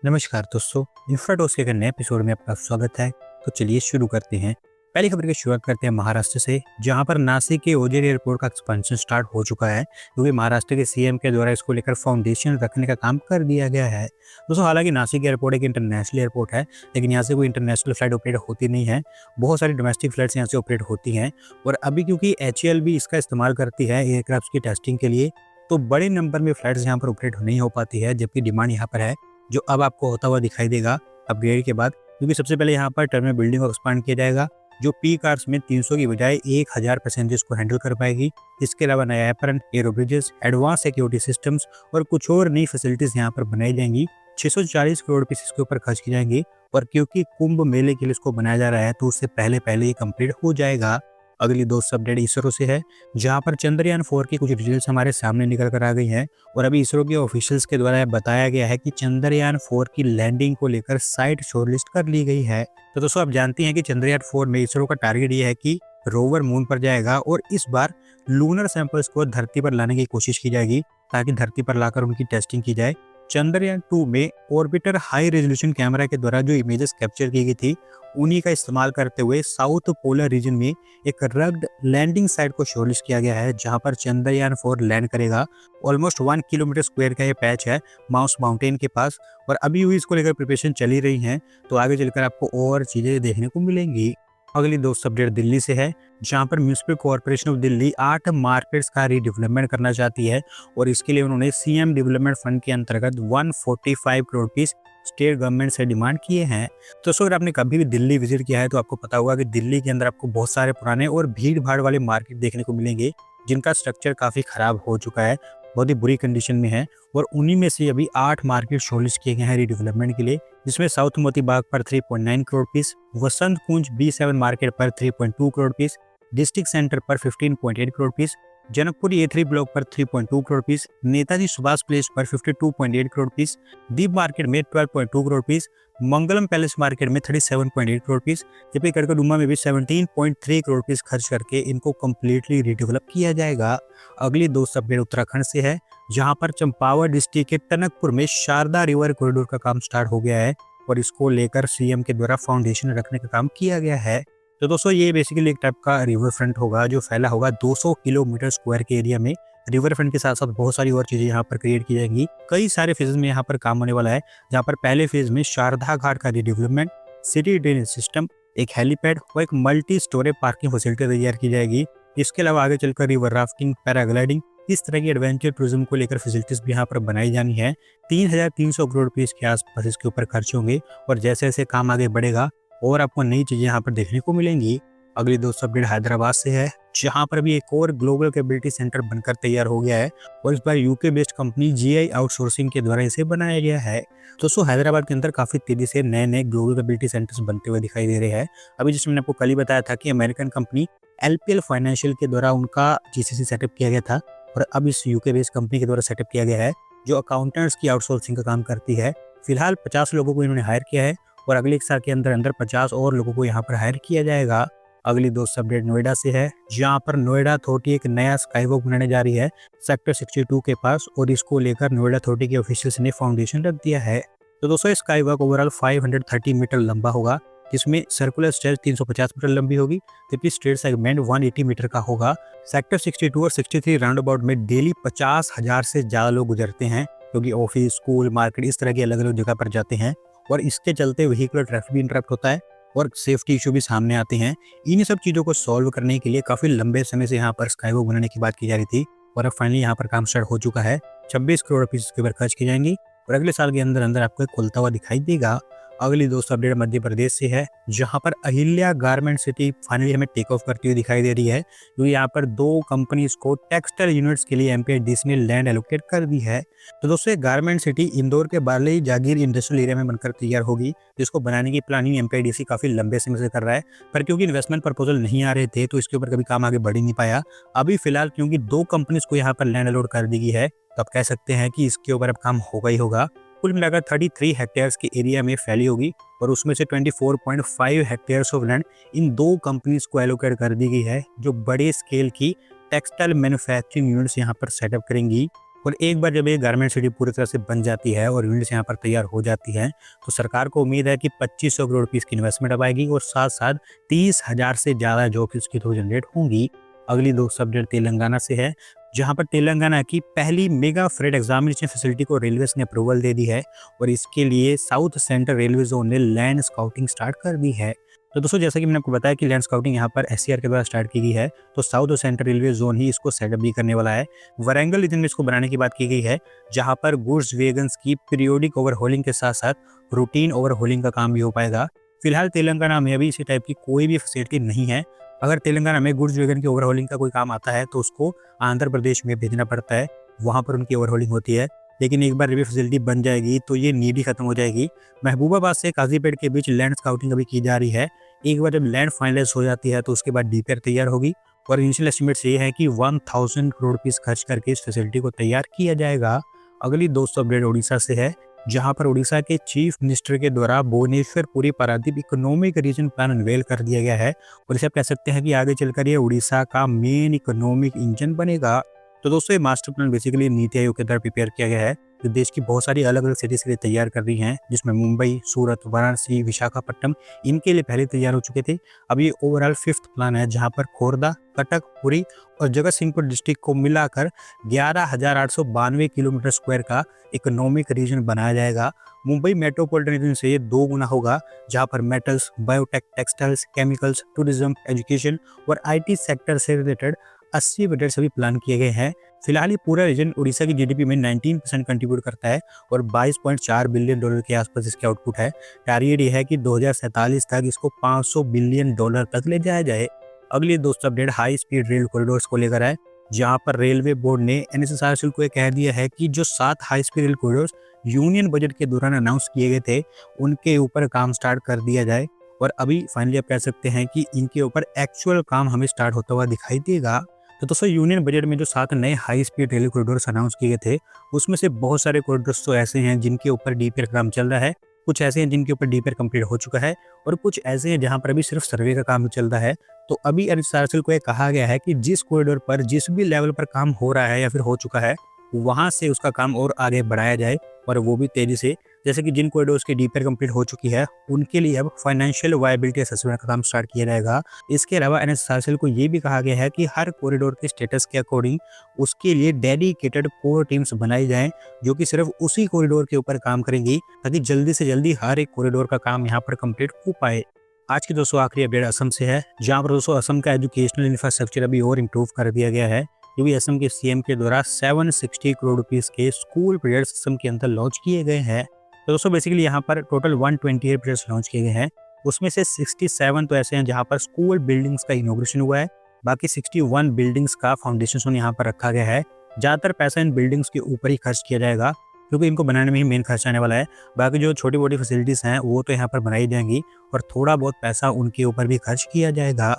नमस्कार दोस्तों, इंफ्राडोस के एक नए एपिसोड में आपका स्वागत है। तो चलिए शुरू करते हैं। पहली खबर की शुरुआत करते हैं महाराष्ट्र से, जहां पर नासिक के ओजेरी एयरपोर्ट का एक्सपेंशन स्टार्ट हो चुका है, क्योंकि महाराष्ट्र के सीएम के द्वारा इसको लेकर फाउंडेशन रखने का काम कर दिया गया है। दोस्तों, हालांकि नासिक एयरपोर्ट एक इंटरनेशनल एयरपोर्ट है, लेकिन यहाँ से कोई इंटरनेशनल फ्लाइट ऑपरेट होती नहीं है। बहुत सारी डोमेस्टिक फ्लाइट्स यहाँ से ऑपरेट होती हैं। और अभी क्योंकि एचएएल भी इसका इस्तेमाल करती है एयरक्राफ्ट की टेस्टिंग के लिए, तो बड़े नंबर में फ्लाइट्स यहाँ पर ऑपरेट नहीं हो पाती है, जबकि डिमांड यहाँ पर है, जो अब आपको होता हुआ दिखाई देगा अपग्रेड के बाद। क्योंकि सबसे पहले यहाँ पर टर्मिनल बिल्डिंग को एक्सपांड किया जाएगा, जो पीक आवर्स में 300 की बजाय 1000 पैसेंजर्स को हैंडल कर पाएगी। इसके अलावा नया apron, arrow bridges, advance security systems और कुछ और नई फैसिलिटीज यहाँ पर बनाई जाएंगी। 640 करोड़ रुपए इसके ऊपर खर्च की जाएंगी। और क्योंकि कुंभ मेले के लिए इसको बनाया जा रहा है, तो उससे पहले पहले ये कंप्लीट हो जाएगा। अगली दोस्त अपडेट इसरो से है, जहां पर चंद्रयान 4 की कुछ रिजल्ट्स हमारे सामने निकल कर आ गई हैं। और अभी इसरो के ऑफिशियल्स के द्वारा बताया गया है कि चंद्रयान 4 की लैंडिंग को लेकर साइट शॉर्टलिस्ट कर ली गई है। तो दोस्तों, आप जानते हैं कि चंद्रयान 4 में इसरो का टारगेट ये है कि रोवर मून पर जाएगा और इस बार लूनर सैंपल्स को धरती पर लाने की कोशिश की जाएगी, ताकि धरती पर लाकर उनकी टेस्टिंग की जाए। चंद्रयान 2 में ऑर्बिटर हाई रेजोल्यूशन कैमरा के द्वारा जो इमेजेस कैप्चर की गई थी, उन्हीं का इस्तेमाल करते हुए साउथ पोलर रीजन में एक रग्ड लैंडिंग साइट को शॉर्टलिस्ट किया गया है, जहां पर चंद्रयान 4 लैंड करेगा। ऑलमोस्ट 1 किलोमीटर स्क्वायर का ये पैच है माउस माउंटेन के पास। और अभी हुई इसको लेकर प्रिपरेशन चली रही है, तो आगे चलकर आपको और चीजें देखने को मिलेंगी। अगली दोस्त अपडेट दिल्ली से है, जहां पर municipal corporation of Delhi 8 markets का रीडेवलपमेंट करना चाहती है। और इसके लिए उन्होंने सीएम डेवलपमेंट फंड के अंतर्गत 145 करोड़ रुपीस स्टेट गवर्नमेंट से डिमांड किए हैं। तो अगर आपने कभी भी दिल्ली विजिट किया है, तो आपको पता होगा कि दिल्ली के अंदर आपको बहुत सारे पुराने और भीड़ भाड़ वाले मार्केट देखने को मिलेंगे, जिनका स्ट्रक्चर काफी खराब हो चुका है, बहुत ही बुरी कंडीशन में है। और उन्हीं में से अभी 8 मार्केट शॉर्टलिस्ट किए गए हैं रीडेवलपमेंट के लिए, जिसमें साउथ मोती बाग पर 3.9 करोड़ रुपीस, वसंत कुंज B7 मार्केट पर 3.2 करोड़ रुपीस, डिस्ट्रिक्ट सेंटर पर 15.8 crore rupees, Janakpuri A3 block पर 3.2 करोड़ रुपीस, नेताजी सुभाष प्लेस पर 52.8 करोड़ रुपीस, दीप मार्केट में 12.2 करोड़ रुपीस, मंगलम पैलेस मार्केट में 37.8 करोड़ रुपीस, जबकि कड़कड़ुमा में भी 17.3 करोड़ रुपीस खर्च करके इनको कम्प्लीटली रिडेवलप किया जाएगा। अगली दोस्त अपडेट उत्तराखंड से है, जहां पर चंपावत डिस्ट्रिक्ट के टनकपुर में शारदा रिवर कॉरिडोर का काम स्टार्ट हो गया है, और इसको लेकर सीएम के द्वारा फाउंडेशन रखने का काम किया गया है। तो दोस्तों, ये बेसिकली एक टाइप का रिवर फ्रंट होगा, जो फैला होगा 200 किलोमीटर स्क्वायर के एरिया में। रिवर फ्रंट के साथ साथ बहुत सारी और चीजें यहाँ पर क्रिएट की जाएंगी। कई सारे फेजेस में यहाँ पर काम होने वाला है, जहाँ पर पहले फेज में शारदा घाट का रिडेवलपमेंट, सिटी ड्रेनेज सिस्टम, एक हेलीपैड और एक मल्टी स्टोरेज पार्किंग फैसिलिटी तैयार की जाएगी। इसके अलावा आगे चलकर रिवर राफ्टिंग, पैराग्लाइडिंग, इस तरह की एडवेंचर टूरिज्म को लेकर फैसिलिटीज भी यहाँ पर बनाई जानी है। 3300 करोड़ रुपीस के आसपास इसके ऊपर खर्च होंगे। और जैसे जैसे काम आगे बढ़ेगा, और आपको नई चीजें यहाँ पर देखने को मिलेंगी। अगली दोस्त अपडेट हैदराबाद से है, जहां पर भी एक और ग्लोबल कैपेबिलिटी सेंटर बनकर तैयार हो गया है, और इस बार UK based company GI outsourcing के द्वारा इसे बनाया गया है। दोस्तों, हैदराबाद के अंदर काफी तेजी से नए नए ग्लोबल कैपेबिलिटी सेंटर्स बनते हुए दिखाई दे रहे हैं। अभी जिसमें मैंने आपको कल ही बताया था कि अमेरिकन कंपनी LPL फाइनेंशियल के द्वारा उनका GCC सेटअप किया गया था, और अब इस यूके बेस्ड कंपनी के द्वारा सेटअप किया गया है, जो अकाउंटेंट्स की आउटसोर्सिंग का काम करती है। फिलहाल 50 लोगों को इन्होंने हायर किया है, और अगले एक साल के अंदर अंदर 50 और लोगों को यहाँ पर हायर किया जाएगा। अगली दोस्त अपडेट नोएडा से है, जहां पर नोएडा अथॉरिटी एक नया स्काईवॉक बनाने जा रही है सेक्टर 62 के पास, और इसको लेकर नोएडा अथॉरिटी के ऑफिशियल्स ने फाउंडेशन रख दिया है। तो दोस्तों, स्काईवॉक ओवरऑल 530 मीटर लंबा होगा, जिसमें सर्कुलर स्टेज 350 मीटर लंबी होगी, जबकि स्ट्रेट सेगमेंट 180 मीटर का होगा। सेक्टर 62 और 63 राउंड अबाउट में डेली 50,000 से ज्यादा लोग गुजरते हैं, क्योंकि ऑफिस, स्कूल, मार्केट इस तरह की अलग अलग जगह पर जाते हैं, और इसके चलते व्हीकुलर ट्रैफिक भी इंटरप्ट होता है, और सेफ्टी इशू भी सामने आते हैं। इन सब चीज़ों को सॉल्व करने के लिए काफ़ी लंबे समय से यहाँ पर स्काईवॉक बनाने की बात की जा रही थी, और अब फाइनली यहाँ पर काम स्टार्ट हो चुका है। 26 करोड़ रुपये इसके ऊपर खर्च की जाएंगी, और अगले साल के अंदर अंदर आपको खुलता हुआ दिखाई देगा। अगली दोस्त अपडेट मध्य प्रदेश से है, जहां पर अहिल्या गारमेंट सिटी फाइनली हमें टेक ऑफ करती हुई दिखाई दे रही है, क्योंकि यहाँ पर 2 कंपनीज को टेक्सटाइल यूनिट्स के लिए MPIDC ने लैंड एलोकेट कर दी है। तो दोस्तों, गारमेंट सिटी इंदौर के बारले जागीर इंडस्ट्रियल एरिया में बनकर तैयार होगी, जिसको बनाने की प्लानिंग MPIDC काफी लंबे समय से कर रहा है, पर क्योंकि इन्वेस्टमेंट प्रपोजल नहीं आ रहे थे, तो इसके ऊपर कभी काम आगे बढ़ ही नहीं पाया। अभी फिलहाल क्योंकि 2 कंपनीज को यहाँ पर लैंड अलॉट कर दी गई है, तो आप कह सकते हैं कि इसके ऊपर अब काम होगा ही होगा। कुल मिलाकर 33 हेक्टेयर्स के एरिया में फैली होगी, और उसमें से 24.5 hectares of land in 2 companies को एलोकेट कर दी गई है, जो बड़े स्केल की टेक्सटाइल मैन्युफैक्चरिंग यूनिट्स यहाँ पर सेटअप करेंगी। और एक बार जब ये गारमेंट सिटी पूरी तरह से बन जाती है और यूनिट्स यहाँ पर तैयार हो जाती हैं, तो सरकार को उम्मीद है कि 2500 करोड़ रुपीस की इन्वेस्टमेंट अब आएगी और साथ-साथ 30,000 से ज़्यादा जॉब्स इसके थ्रू जनरेट होंगी। अगली 2 सब्जेक्ट तेलंगाना से है, जहाँ पर तेलंगाना की पहली मेगा फ्रेट एग्जामिनेशन फैसिलिटी को रेलवेज़ ने अप्रूवल दे दी है और इसके लिए साउथ सेंट्रल रेलवे जोन ने लैंड स्काउटिंग स्टार्ट कर दी है। तो दोस्तों, जैसा कि मैंने आपको बताया कि लैंड स्काउटिंग यहाँ पर एससीआर के द्वारा स्टार्ट की गई है, तो साउथ और सेंट्रल रेलवे जोन ही इसको सेटअप भी करने वाला है। वारंगल रीजन में इसको बनाने की बात की गई है, जहाँ पर गुड्स वैगन्स की पीरियोडिक ओवरहॉलिंग के साथ साथ रूटीन ओवरहॉलिंग का काम भी हो पाएगा। फिलहाल तेलंगाना में अभी इसी टाइप की कोई भी फैसिलिटी नहीं है। अगर तेलंगाना में गुड्स वैगन की ओवरहॉलिंग का कोई काम आता है तो उसको आंध्र प्रदेश में भेजना पड़ता है, वहाँ पर उनकी ओवरहॉलिंग होती है। लेकिन एक बार ये फैसिलिटी बन जाएगी तो ये नीड ही खत्म हो जाएगी। महबूबाबाद से काजीपेट के बीच लैंड स्काउटिंग अभी की जा रही है। एक बार जब लैंड फाइनलाइज हो जाती है तो उसके बाद डीपीआर तैयार होगी और इनिशियल एस्टिमेट्स ये है कि 1000 करोड़ रुपीस खर्च करके इस फैसिलिटी को तैयार किया जाएगा। अगली दोस्तों अपडेट उड़ीसा से है, जहां पर उड़ीसा के चीफ मिनिस्टर के द्वारा Bhubaneswar Puri Paradip economic region plan unveil कर दिया गया है और इसे आप कह सकते हैं कि आगे चलकर ये उड़ीसा का मेन इकोनॉमिक इंजन बनेगा। तो दोस्तों, ये master plan basically NITI Aayog के द्वारा प्रिपेयर किया गया है, जो देश की बहुत सारी अलग अलग सिटीज के लिए तैयार कर रही हैं, जिसमें मुंबई, सूरत, वाराणसी, विशाखापट्टनम इनके लिए पहले तैयार हो चुके थे। अब ये ओवरऑल 5th प्लान है, जहां पर खोरदा, कटक, पुरी और जगत सिंहपुर डिस्ट्रिक्ट को मिलाकर 11,892 किलोमीटर स्क्वायर का इकोनॉमिक रीजन बनाया जाएगा। मुंबई मेट्रोपॉलिटन रीजन से ये 2 गुना होगा, जहां पर metals, biotech, textiles, chemicals, tourism, education और आईटी सेक्टर से रिलेटेड 80 बजट सभी प्लान किए गए हैं। फिलहाल ये पूरा रीजन उड़ीसा की जीडीपी में 19% कंट्रीब्यूट करता है और 22.4 बिलियन डॉलर के आसपास इसके आउटपुट है। टारगेट ये है कि 2047 तक इसको 500 बिलियन डॉलर तक ले जाया जाए। अगली दोस्तों update high speed rail corridors को लेकर है, जहां पर रेलवे बोर्ड ने एनएसएसआरसीएल को कह दिया है कि जो 7 high speed rail corridors union budget के दौरान अनाउंस किए गए थे, उनके ऊपर काम स्टार्ट कर दिया जाए और अभी फाइनली आप कह सकते हैं कि इनके ऊपर एक्चुअल काम हमें स्टार्ट होता हुआ दिखाई देगा। तो दोस्तों, यूनियन बजट में जो 7 नए high speed rail corridors announce किए गए थे, उसमें से बहुत सारे कॉरिडोर्स तो ऐसे हैं जिनके ऊपर डीपीआर काम चल रहा है, कुछ ऐसे हैं जिनके ऊपर डीपीआर कंप्लीट हो चुका है और कुछ ऐसे हैं जहां पर अभी सिर्फ सर्वे का काम चल रहा है। तो अभी एनएसएसआरसीएल को कहा गया है कि जिस कॉरिडोर पर जिस भी लेवल पर काम हो रहा है या फिर हो चुका है, वहां से उसका काम और आगे बढ़ाया जाए और वो भी तेजी से। जैसे कि जिन कॉरिडोर्स की डीपीआर कंप्लीट हो चुकी है, उनके लिए अब फाइनेंशियल वायबिलिटी असेसमेंट का काम स्टार्ट किया जाएगा। इसके अलावा एनएसएसआरसीएल को ये भी कहा गया है कि हर कॉरिडोर के स्टेटस के अकॉर्डिंग उसके लिए डेडिकेटेड कोर टीम्स बनाई जाएं, जो कि सिर्फ उसी कॉरिडोर के ऊपर काम करेंगी, ताकि जल्दी से जल्दी हर एक कॉरिडोर का काम यहाँ पर कंप्लीट हो पाए। आज की दोस्तों आखिरी अपडेट असम से है, जहाँ पर दोस्तों असम का एजुकेशनल इंफ्रास्ट्रक्चर अभी और इम्प्रूव कर दिया गया है, क्योंकि असम के सीएम के द्वारा 760 करोड़ रुपीस के स्कूल प्रोजेक्ट्स असम के अंदर लॉन्च किए गए हैं। तो दोस्तों बेसिकली यहाँ पर टोटल 128 प्रोजेक्ट्स लॉन्च किए गए हैं, उसमें से 67 तो ऐसे हैं जहाँ पर स्कूल बिल्डिंग्स का इनॉग्रेशन हुआ है, बाकी 61 बिल्डिंग्स का फाउंडेशन यहाँ पर रखा गया है। ज़्यादातर पैसा इन बिल्डिंग्स के ऊपर ही खर्च किया जाएगा, क्योंकि इनको बनाने में ही मेन खर्च आने वाला है। बाकी जो छोटी मोटी फैसिलिटीज़ हैं वो तो यहाँ पर बनाई जाएंगी और थोड़ा बहुत पैसा उनके ऊपर भी खर्च किया जाएगा।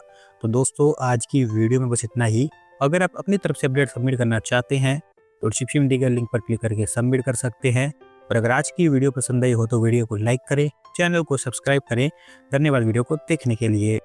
तो दोस्तों, आज की वीडियो में बस इतना ही। अगर आप अपनी तरफ से अपडेट सबमिट करना चाहते हैं तो डिस्क्रिप्शन में दिए गए लिंक पर क्लिक करके सबमिट कर सकते हैं। और अगर आज की वीडियो पसंद आई हो तो वीडियो को लाइक करें, चैनल को सब्सक्राइब करें। धन्यवाद वीडियो को देखने के लिए।